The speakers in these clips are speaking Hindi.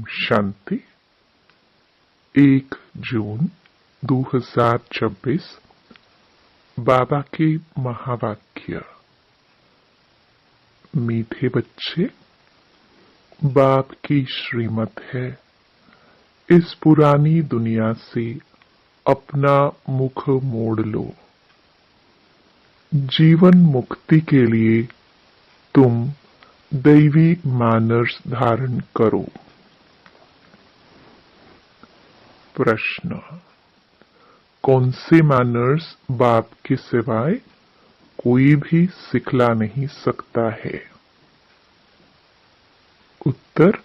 शांति। 1 जून 2026 बाबा के महावाक्य। मीठे बच्चे, बाप की श्रीमत है, इस पुरानी दुनिया से अपना मुख मोड़ लो। जीवन मुक्ति के लिए तुम दैवी मैनर्स धारण करो। प्रश्न: कौन से मैनर्स बाप के सिवाय कोई भी सिखला नहीं सकता है? उत्तर: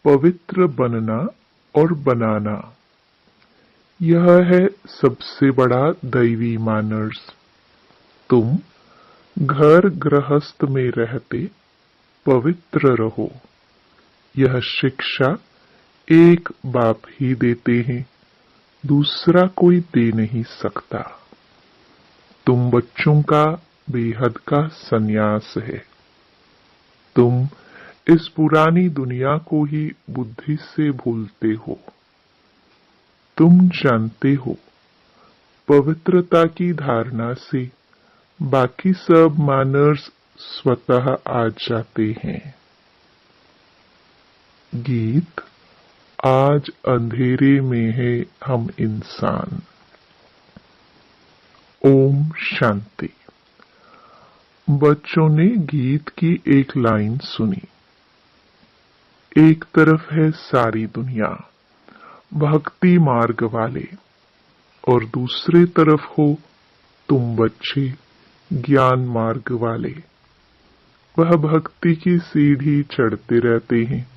पवित्र बनना और बनाना, यह है सबसे बड़ा दैवी मैनर्स। तुम घर गृहस्थ में रहते पवित्र रहो, यह शिक्षा एक बाप ही देते हैं, दूसरा कोई दे नहीं सकता। तुम बच्चों का बेहद का संन्यास है। तुम इस पुरानी दुनिया को ही बुद्धि से भूलते हो। तुम जानते हो, पवित्रता की धारणा से बाकी सब मैनर्स स्वतः आ जाते हैं। गीत: आज अंधेरे में है हम इंसान। ओम शांति। बच्चों ने गीत की एक लाइन सुनी। एक तरफ है सारी दुनिया, भक्ति मार्ग वाले, और दूसरे तरफ हो तुम बच्चे, ज्ञान मार्ग वाले। वह भक्ति की सीढ़ी चढ़ते रहते हैं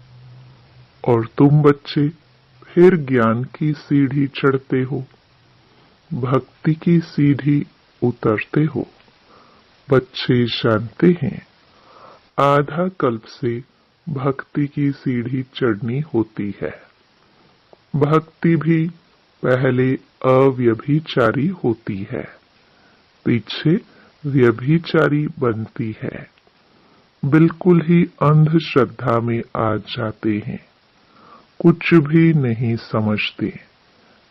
और तुम बच्चे फिर ज्ञान की सीढ़ी चढ़ते हो, भक्ति की सीढ़ी उतरते हो। बच्चे जानते हैं, आधा कल्प से भक्ति की सीढ़ी चढ़नी होती है। भक्ति भी पहले अव्यभिचारी होती है, पीछे व्यभिचारी बनती है। बिल्कुल ही अंधश्रद्धा में आ जाते हैं, कुछ भी नहीं समझते,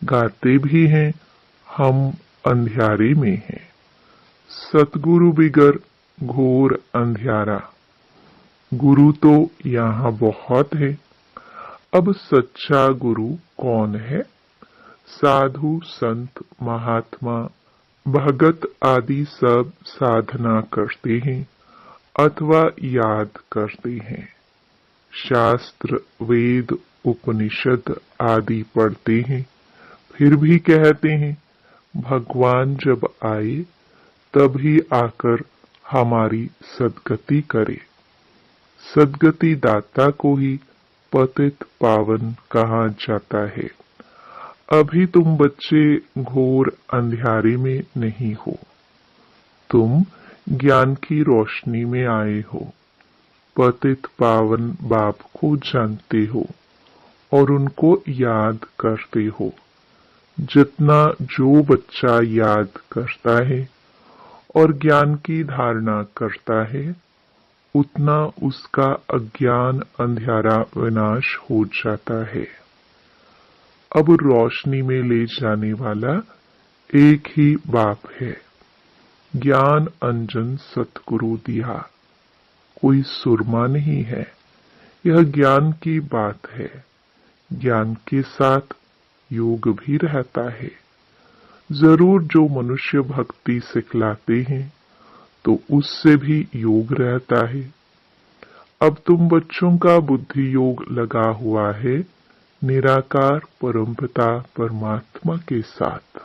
गाते भी हैं हम अंधियारे में हैं। सतगुरु बिगर घोर अंधियारा। गुरु तो यहाँ बहुत है। अब सच्चा गुरु कौन है? साधु संत महात्मा भगत आदि सब साधना करते हैं अथवा याद करते हैं, शास्त्र वेद उपनिषद आदि पढ़ते हैं, फिर भी कहते हैं भगवान जब आए तभी आकर हमारी सद्गति करे। सद्गति दाता को ही पतित पावन कहा जाता है। अभी तुम बच्चे घोर अंधियारे में नहीं हो, तुम ज्ञान की रोशनी में आए हो। पतित पावन बाप को जानते हो और उनको याद करते हो। जितना जो बच्चा याद करता है और ज्ञान की धारणा करता है, उतना उसका अज्ञान अंधियारा विनाश हो जाता है। अब रोशनी में ले जाने वाला एक ही बाप है। ज्ञान अंजन सतगुरु दिया, कोई सुरमा नहीं है। यह ज्ञान की बात है। ज्ञान के साथ योग भी रहता है। जरूर जो मनुष्य भक्ति सिखलाते हैं तो उससे भी योग रहता है। अब तुम बच्चों का बुद्धि योग लगा हुआ है निराकार परमपिता परमात्मा के साथ।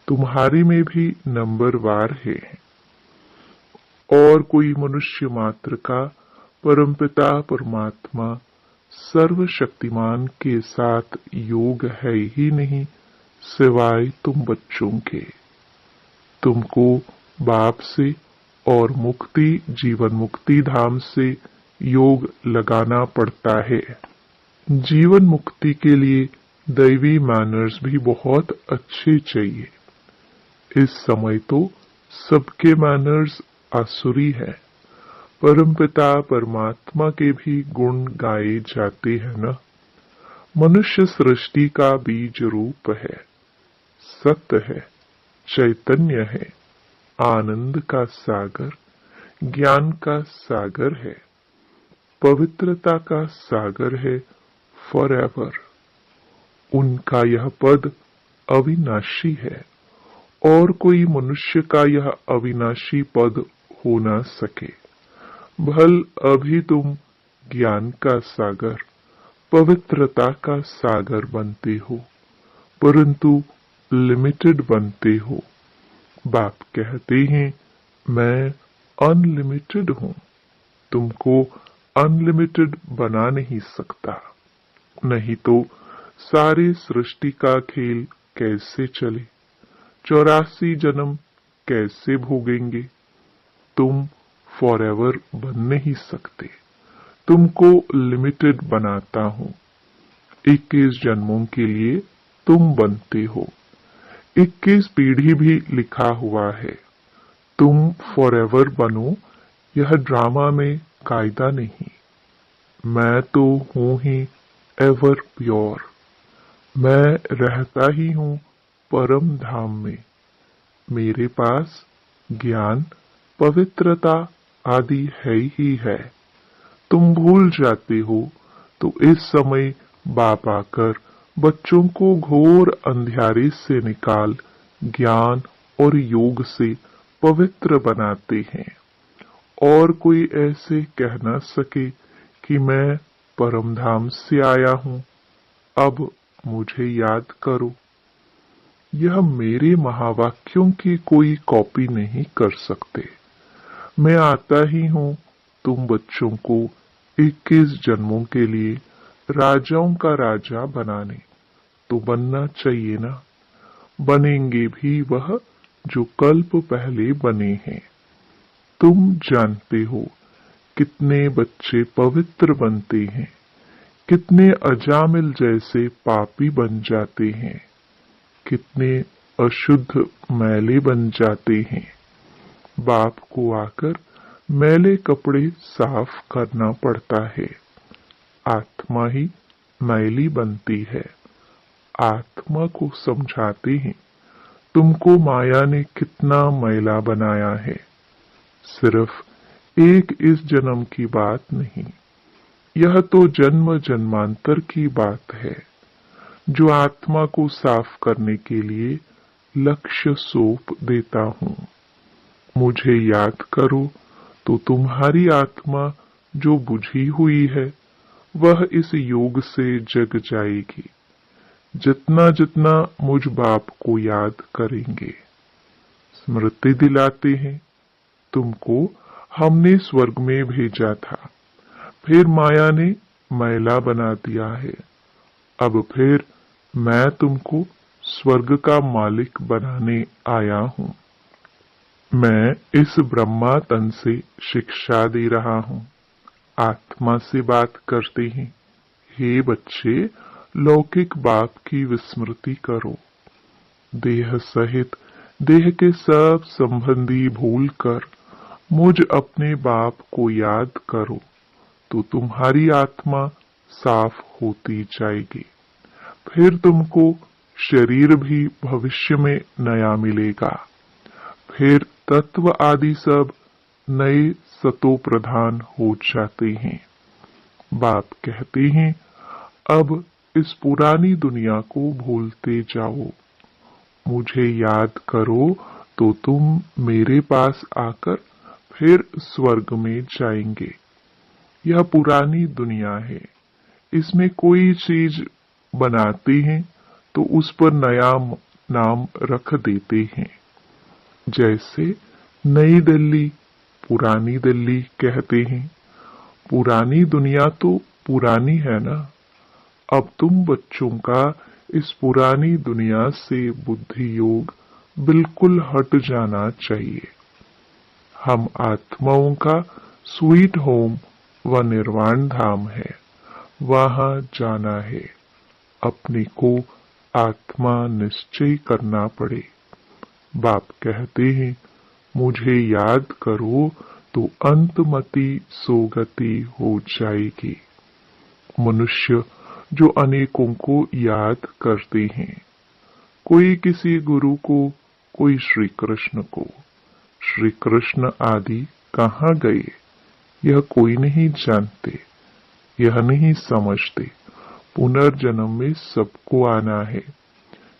तुम्हारे में भी नंबरवार है और कोई मनुष्य मात्र का परमपिता परमात्मा सर्वशक्तिमान के साथ योग है ही नहीं, सिवाय तुम बच्चों के। तुमको बाप से और मुक्ति जीवन मुक्ति धाम से योग लगाना पड़ता है। जीवन मुक्ति के लिए दैवी मैनर्स भी बहुत अच्छे चाहिए। इस समय तो सबके मैनर्स आसुरी है। परमपिता परमात्मा के भी गुण गाए जाते हैं न। मनुष्य सृष्टि का बीज रूप है, सत्य है, चैतन्य है, आनंद का सागर, ज्ञान का सागर है, पवित्रता का सागर है, फॉरएवर। उनका यह पद अविनाशी है और कोई मनुष्य का यह अविनाशी पद हो न सके। भल अभी तुम ज्ञान का सागर, पवित्रता का सागर बनते हो, परंतु लिमिटेड बनते हो। बाप कहते हैं मैं अनलिमिटेड हूं, तुमको अनलिमिटेड बना नहीं सकता, नहीं तो सारी सृष्टि का खेल कैसे चले, 84 जन्म कैसे भोगेंगे। तुम फॉरएवर बन नहीं सकते, तुमको लिमिटेड बनाता हूं। 21 जन्मों के लिए तुम बनते हो, 21 पीढ़ी भी लिखा हुआ है। तुम फॉरएवर बनो, यह ड्रामा में कायदा नहीं। मैं तो हूं ही एवर प्योर, मैं रहता ही हूं परम धाम में। मेरे पास ज्ञान, पवित्रता आदि है ही है। तुम भूल जाते हो तो इस समय बाप आकर बच्चों को घोर अंधियारे से निकाल ज्ञान और योग से पवित्र बनाते हैं, और कोई ऐसे कह न सके कि मैं परमधाम से आया हूं, अब मुझे याद करो। यह मेरे महावाक्यों की कोई कॉपी नहीं कर सकते। मैं आता ही हूं तुम बच्चों को 21 जन्मों के लिए राजाओं का राजा बनाने। तो बनना चाहिए ना, बनेंगे भी वह जो कल्प पहले बने हैं। तुम जानते हो कितने बच्चे पवित्र बनते हैं, कितने अजामिल जैसे पापी बन जाते हैं, कितने अशुद्ध मैले बन जाते हैं। बाप को आकर मैले कपड़े साफ करना पड़ता है। आत्मा ही मैली बनती है। आत्मा को समझाते हैं तुमको माया ने कितना मैला बनाया है। सिर्फ एक इस जन्म की बात नहीं, यह तो जन्म जन्मांतर की बात है, जो आत्मा को साफ करने के लिए लक्ष्य सौंप देता हूं। मुझे याद करो तो तुम्हारी आत्मा जो बुझी हुई है वह इस योग से जग जाएगी, जितना जितना मुझ बाप को याद करेंगे। स्मृति दिलाते हैं तुमको हमने स्वर्ग में भेजा था, फिर माया ने मैला बना दिया है। अब फिर मैं तुमको स्वर्ग का मालिक बनाने आया हूं। मैं इस ब्रह्मा तन से शिक्षा दे रहा हूं। आत्मा से बात करते हैं, हे बच्चे लौकिक बाप की विस्मृति करो। देह सहित देह के सब संबंधी भूलकर मुझ अपने बाप को याद करो, तो तुम्हारी आत्मा साफ होती जाएगी। फिर तुमको शरीर भी भविष्य में नया मिलेगा। फिर तत्व आदि सब नए सतो प्रधान हो जाते हैं। बाप कहते हैं अब इस पुरानी दुनिया को भूलते जाओ, मुझे याद करो तो तुम मेरे पास आकर फिर स्वर्ग में जाएंगे। यह पुरानी दुनिया है, इसमें कोई चीज बनाते हैं तो उस पर नया नाम रख देते हैं। जैसे नई दिल्ली पुरानी दिल्ली कहते हैं। पुरानी दुनिया तो पुरानी है ना। अब तुम बच्चों का इस पुरानी दुनिया से बुद्धि योग बिल्कुल हट जाना चाहिए। हम आत्माओं का स्वीट होम व निर्वाण धाम है, वहां जाना है। अपने को आत्मा निश्चय करना पड़े। बाप कहते हैं मुझे याद करो तो अंतमति सोगति हो जाएगी। मनुष्य जो अनेकों को याद करते हैं, कोई किसी गुरु को, कोई श्री कृष्ण को। श्री कृष्ण आदि कहाँ गए यह कोई नहीं जानते, यह नहीं समझते। पुनर्जन्म में सबको आना है।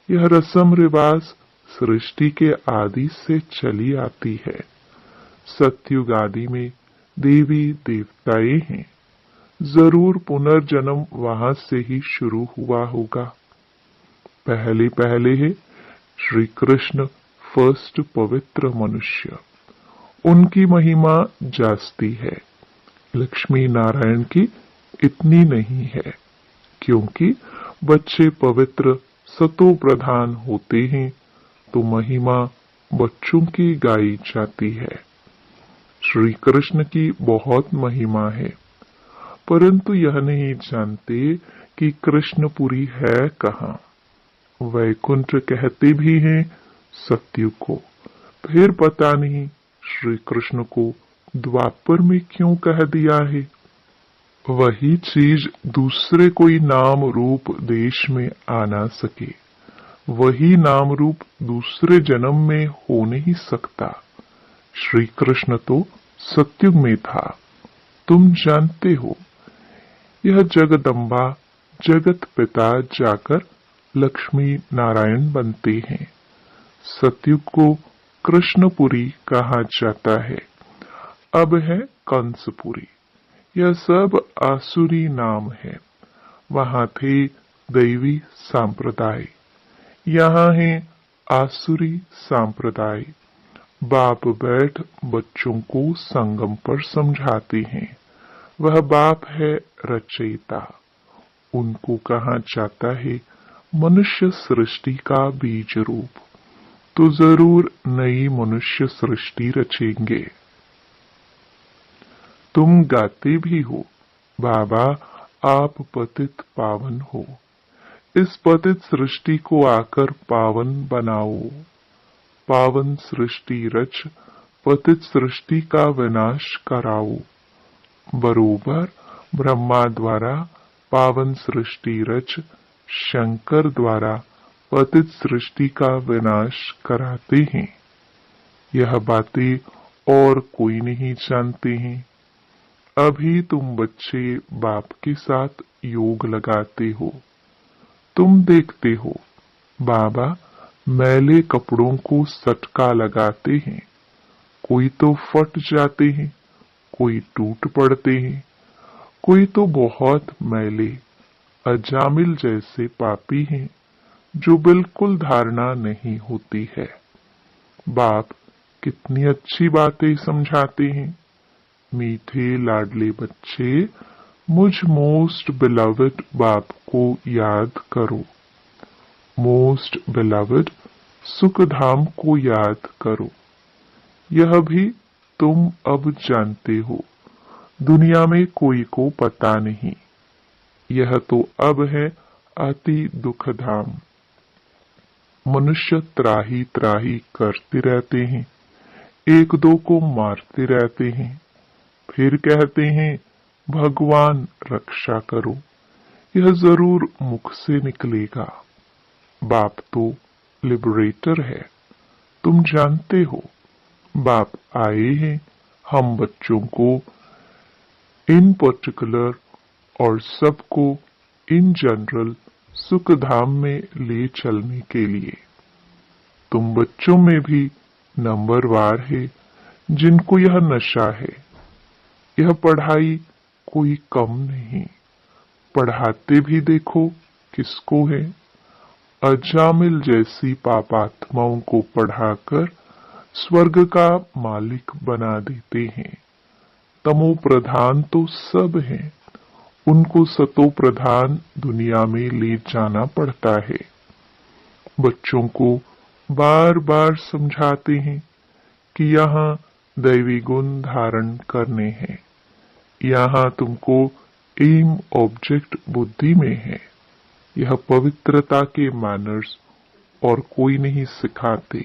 यह रस्म रिवाज सृष्टि के आदि से चली आती है। सतयुग आदि में देवी देवताएं हैं, जरूर पुनर्जन्म वहां से ही शुरू हुआ होगा। पहले पहले है श्री कृष्ण फर्स्ट पवित्र मनुष्य, उनकी महिमा जास्ती है। लक्ष्मी नारायण की इतनी नहीं है, क्योंकि बच्चे पवित्र सतो प्रधान होते हैं, तो महिमा बच्चों की गाई जाती है। श्री कृष्ण की बहुत महिमा है, परंतु यह नहीं जानते कि कृष्णपुरी है कहाँ। वैकुंठ कहते भी हैं सत्युग को, फिर पता नहीं श्री कृष्ण को द्वापर में क्यों कह दिया है। वही चीज दूसरे कोई नाम रूप देश में आ ना सके, वही नाम रूप दूसरे जन्म में हो नहीं सकता। श्री कृष्ण तो सत्युग में था, तुम जानते हो। यह जगदम्बा जगत पिता जाकर लक्ष्मी नारायण बनते हैं। सतयुग को कृष्णपुरी कहा जाता है, अब है कंसपुरी। यह सब आसुरी नाम है। वहां थे दैवी सांप्रदाय, यहाँ है आसुरी सांप्रदाय। बाप बैठ बच्चों को संगम पर समझाते हैं। वह बाप है रचयिता। उनको कहा जाता है मनुष्य सृष्टि का बीज रूप, तो जरूर नई मनुष्य सृष्टि रचेंगे। तुम गाते भी हो, बाबा आप पतित पावन हो, इस पतित सृष्टि को आकर पावन बनाओ। पावन सृष्टि रच पतित सृष्टि का विनाश कराओ। बरोबर ब्रह्मा द्वारा पावन सृष्टि रच शंकर द्वारा पतित सृष्टि का विनाश कराते हैं। यह बातें और कोई नहीं जानते हैं। अभी तुम बच्चे बाप के साथ योग लगाते हो। तुम देखते हो बाबा मैले कपड़ों को सटका लगाते हैं, कोई तो फट जाते हैं, कोई टूट पड़ते हैं, कोई तो बहुत मैले अजामिल जैसे पापी हैं, जो बिल्कुल धारणा नहीं होती है। बाप कितनी अच्छी बातें समझाते हैं। मीठे लाडले बच्चे, मुझ मोस्ट बिलवड बाप को याद करो। मोस्ट बिलवड सुखधाम को याद करो। यह भी तुम अब जानते हो, दुनिया में कोई को पता नहीं। यह तो अब है अति दुखधाम। मनुष्य त्राही त्राही करते रहते हैं, एक दो को मारते रहते हैं, फिर कहते हैं भगवान रक्षा करो। यह जरूर मुख से निकलेगा। बाप तो लिबरेटर है, तुम जानते हो। बाप आए हैं हम बच्चों को इन पर्टिकुलर और सबको इन जनरल सुख धाम में ले चलने के लिए। तुम बच्चों में भी नंबरवार है जिनको यह नशा है। यह पढ़ाई कोई कम नहीं। पढ़ाते भी देखो किसको है। अजामिल जैसी पापात्माओं को पढ़ाकर स्वर्ग का मालिक बना देते हैं। तमो प्रधान तो सब हैं, उनको सतो प्रधान दुनिया में ले जाना पड़ता है। बच्चों को बार बार समझाते हैं कि यहाँ दैवी गुण धारण करने हैं। यहाँ तुमको एम ऑब्जेक्ट बुद्धि में है। यह पवित्रता के मैनर्स और कोई नहीं सिखाते।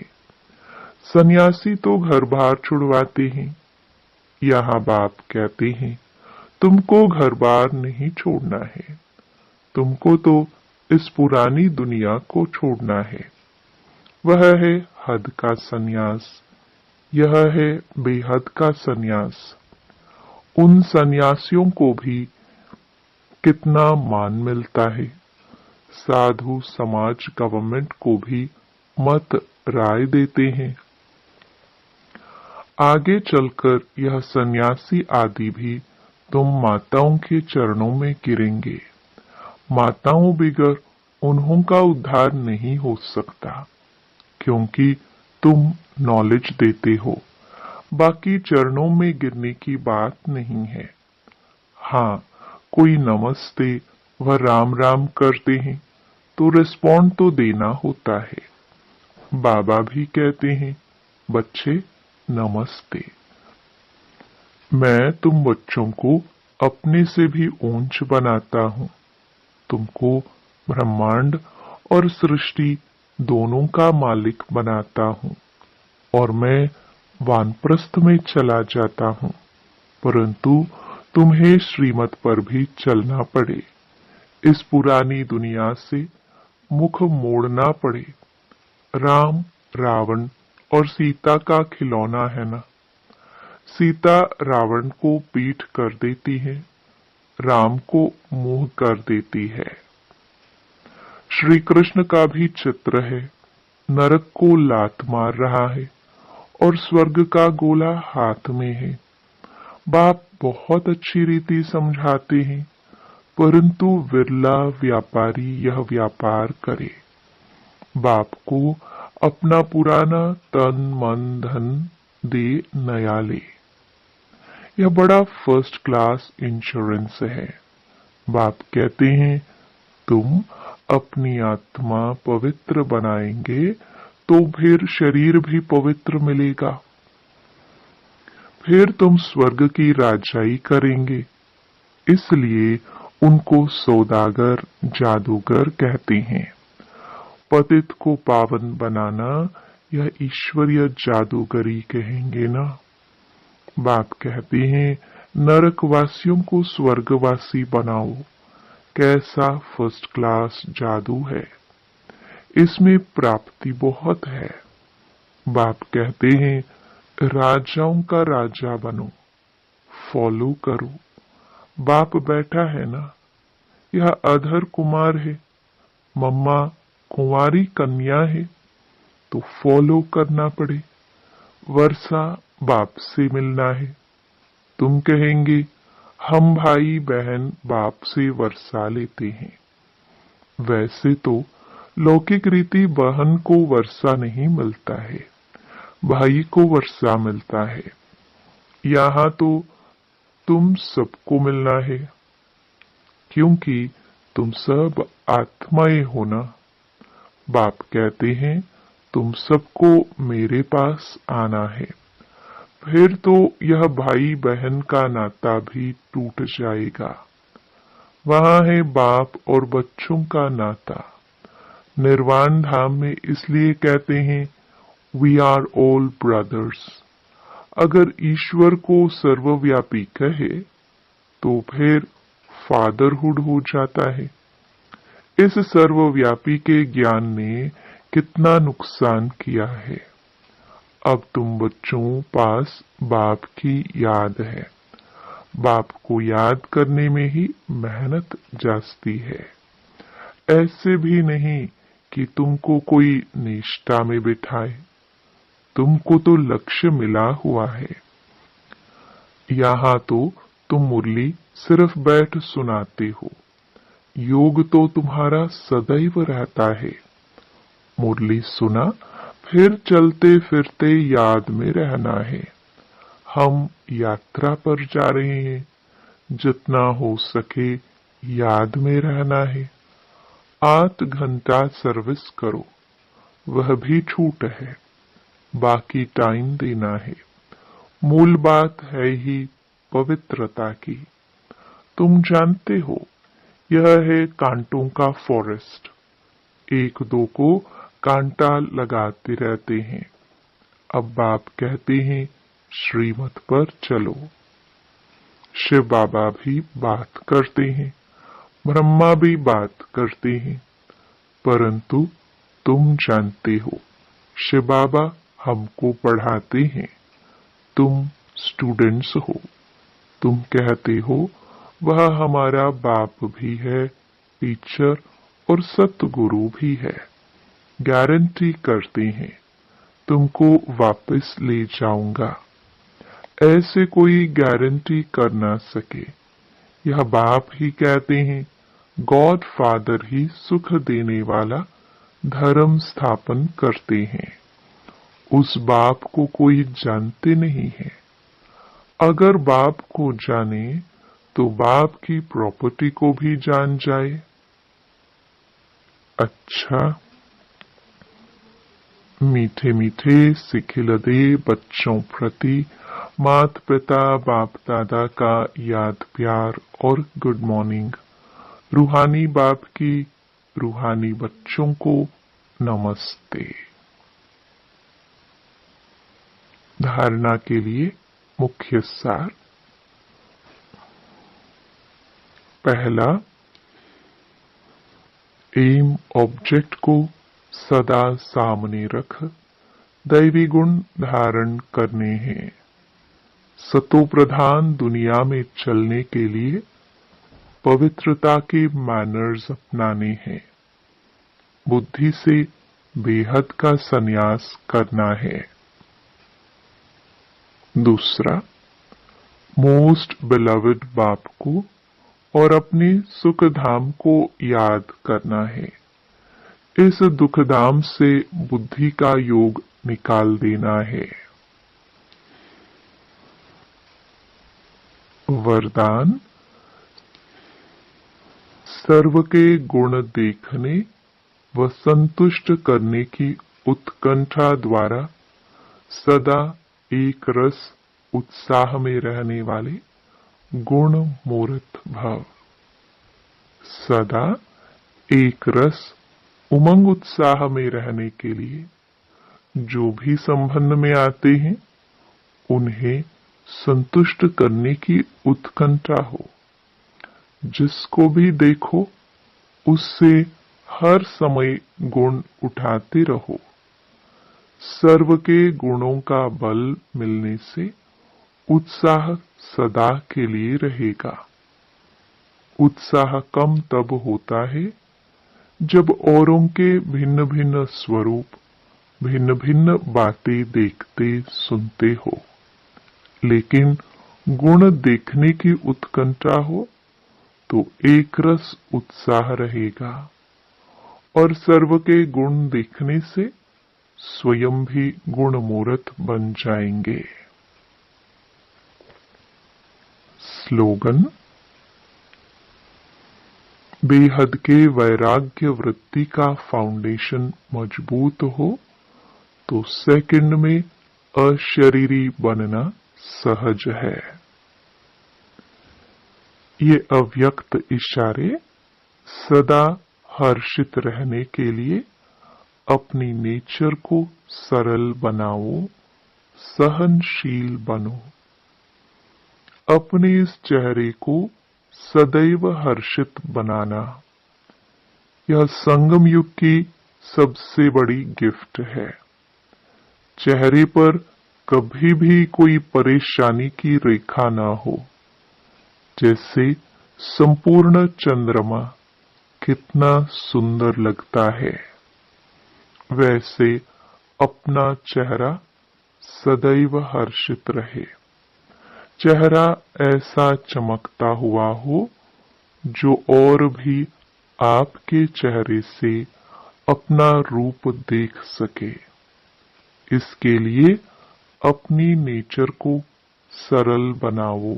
सन्यासी तो घर बार छुड़वाते हैं। यहाँ बाप कहते हैं तुमको घर बार नहीं छोड़ना है, तुमको तो इस पुरानी दुनिया को छोड़ना है। वह है हद का सन्यास, यह है बेहद का सन्यास। उन सन्यासियों को भी कितना मान मिलता है। साधु समाज गवर्नमेंट को भी मत राय देते हैं। आगे चलकर यह सन्यासी आदि भी तुम माताओं के चरणों में गिरेंगे। माताओं बिगर उन्हों का उद्धार नहीं हो सकता, क्योंकि तुम नॉलेज देते हो। बाकी चरणों में गिरने की बात नहीं है। हाँ, कोई नमस्ते व राम राम करते हैं तो रिस्पॉन्ड तो देना होता है। बाबा भी कहते हैं बच्चे नमस्ते। मैं तुम बच्चों को अपने से भी ऊंच बनाता हूँ। तुमको ब्रह्मांड और सृष्टि दोनों का मालिक बनाता हूँ और मैं वानप्रस्थ में चला जाता हूँ, परंतु तुम्हें श्रीमत पर भी चलना पड़े। इस पुरानी दुनिया से मुख मोड़ना पड़े। राम रावण और सीता का खिलौना है ना। सीता रावण को पीठ कर देती है, राम को मुंह कर देती है। श्री कृष्ण का भी चित्र है, नरक को लात मार रहा है और स्वर्ग का गोला हाथ में है। बाप बहुत अच्छी रीति समझाते हैं, परंतु विरला व्यापारी यह व्यापार करे। बाप को अपना पुराना तन मन धन दे नया ले। यह बड़ा फर्स्ट क्लास इंश्योरेंस है। बाप कहते हैं तुम अपनी आत्मा पवित्र बनाएंगे तो फिर शरीर भी पवित्र मिलेगा। फिर तुम स्वर्ग की राजाई करेंगे। इसलिए उनको सौदागर जादूगर कहते हैं। पतित को पावन बनाना यह ईश्वरीय जादूगरी कहेंगे ना। बाप कहते हैं नरकवासियों को स्वर्गवासी बनाओ। कैसा फर्स्ट क्लास जादू है, इसमें प्राप्ति बहुत है। बाप कहते हैं राजाओं का राजा बनो, फॉलो करो। बाप बैठा है ना, यह अधर कुमार है, मम्मा कुंवारी कन्या है, तो फॉलो करना पड़े। वर्षा बाप से मिलना है। तुम कहेंगे हम भाई बहन बाप से वर्षा लेते हैं। वैसे तो लौकिक रीति बहन को वर्षा नहीं मिलता है, भाई को वर्षा मिलता है। यहाँ तो तुम सबको मिलना है, क्योंकि तुम सब आत्माएं हो ना। बाप कहते हैं तुम सबको मेरे पास आना है। फिर तो यह भाई बहन का नाता भी टूट जाएगा। वहां है बाप और बच्चों का नाता। निर्वाण धाम में इसलिए कहते हैं वी आर ऑल ब्रदर्स। अगर ईश्वर को सर्वव्यापी कहे तो फिर फादरहुड हो जाता है। इस सर्वव्यापी के ज्ञान ने कितना नुकसान किया है। अब तुम बच्चों पास बाप की याद है। बाप को याद करने में ही मेहनत जाती है। ऐसे भी नहीं कि तुमको कोई निष्ठा में बिठाए। तुमको तो लक्ष्य मिला हुआ है। यहाँ तो तुम मुरली सिर्फ बैठ सुनाते हो, योग तो तुम्हारा सदैव रहता है। मुरली सुना, फिर चलते फिरते याद में रहना है। हम यात्रा पर जा रहे हैं, जितना हो सके याद में रहना है। 8 घंटा सर्विस करो, वह भी छूट है, बाकी टाइम देना है। मूल बात है ही पवित्रता की। तुम जानते हो यह है कांटों का फॉरेस्ट। एक दो को कांटा लगाते रहते हैं। अब बाप कहते हैं श्रीमत पर चलो। शिव बाबा भी बात करते हैं, ब्रह्मा भी बात करते हैं, परंतु तुम जानते हो शिव बाबा हमको पढ़ाते हैं, तुम स्टूडेंट्स हो। तुम कहते हो वह हमारा बाप भी है, टीचर और सतगुरु भी है। गारंटी करते हैं तुमको वापस ले जाऊंगा। ऐसे कोई गारंटी कर ना सके। यह बाप ही कहते हैं, गॉड फादर ही सुख देने वाला धर्म स्थापन करते हैं। उस बाप को कोई जानते नहीं है। अगर बाप को जाने तो बाप की प्रॉपर्टी को भी जान जाए। अच्छा, मीठे मीठे सिखिलदे बच्चों प्रति माता पिता बाप दादा का याद प्यार और गुड मॉर्निंग। रूहानी बाप की रूहानी बच्चों को नमस्ते। धारणा के लिए मुख्य सार। पहला, एम ऑब्जेक्ट को सदा सामने रख दैवी गुण धारण करने हैं। सतो प्रधान दुनिया में चलने के लिए पवित्रता के मैनर्स अपनाने हैं। बुद्धि से बेहद का संन्यास करना है। दूसरा, मोस्ट बिलवड बाप को और अपने सुखधाम को याद करना है। इस दुखधाम से बुद्धि का योग निकाल देना है। वरदान, सर्व के गुण देखने व संतुष्ट करने की उत्कंठा द्वारा सदा एक रस उत्साह में रहने वाले गुण मूर्त भव। सदा एक रस उमंग उत्साह में रहने के लिए जो भी संबंध में आते हैं उन्हें संतुष्ट करने की उत्कंठा हो। जिसको भी देखो उससे हर समय गुण उठाते रहो। सर्व के गुणों का बल मिलने से उत्साह सदा के लिए रहेगा। उत्साह कम तब होता है जब औरों के भिन्न भिन्न स्वरूप, भिन्न भिन्न बातें देखते सुनते हो। लेकिन गुण देखने की उत्कंठा हो तो एक रस उत्साह रहेगा और सर्व के गुण देखने से स्वयं भी गुणमूर्त बन जाएंगे। स्लोगन, बेहद के वैराग्य वृत्ति का फाउंडेशन मजबूत हो तो सेकंड में अशरीरी बनना सहज है। ये अव्यक्त इशारे सदा हर्षित रहने के लिए अपनी नेचर को सरल बनाओ, सहनशील बनो। अपने इस चेहरे को सदैव हर्षित बनाना, यह संगम युग की सबसे बड़ी गिफ्ट है। चेहरे पर कभी भी कोई परेशानी की रेखा ना हो। जैसे संपूर्ण चंद्रमा कितना सुंदर लगता है, वैसे अपना चेहरा सदैव हर्षित रहे। चेहरा ऐसा चमकता हुआ हो जो और भी आपके चेहरे से अपना रूप देख सके। इसके लिए अपनी नेचर को सरल बनाओ,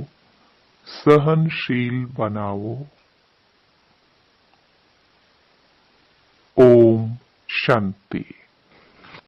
सहनशील बनाओ। ओम शांति।